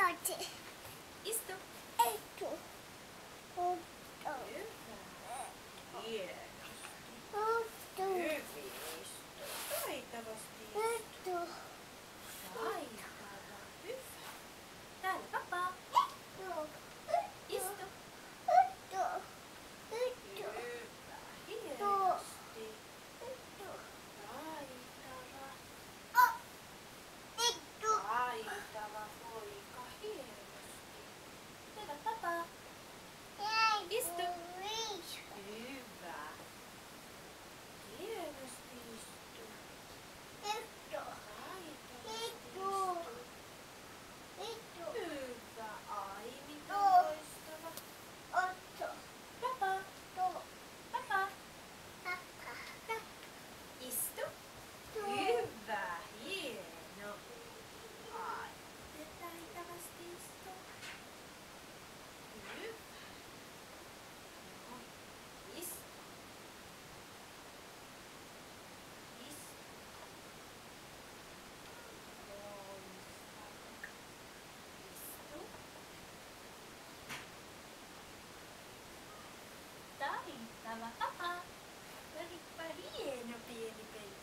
Istu. Hyvä. Hienosti. Hyvin istu. Taitavasti istu. Taitava. Hyvä. Täällä pappa. Istu. Hyvä. Hienosti. Taitava poika. Hienosti. Hyvä pappa. Istu. Hyvä. Hienosti istu. Taitavasti istu. Hyvä. Ai mitä loistava. Pappa. Pappa. Istu. Hyvä. Hieno. Ai. Taitavasti istu. Hyvä. Istu. Istu. Loistava. Istu. Taitava. Pappa. Olipa hieno pieni peli.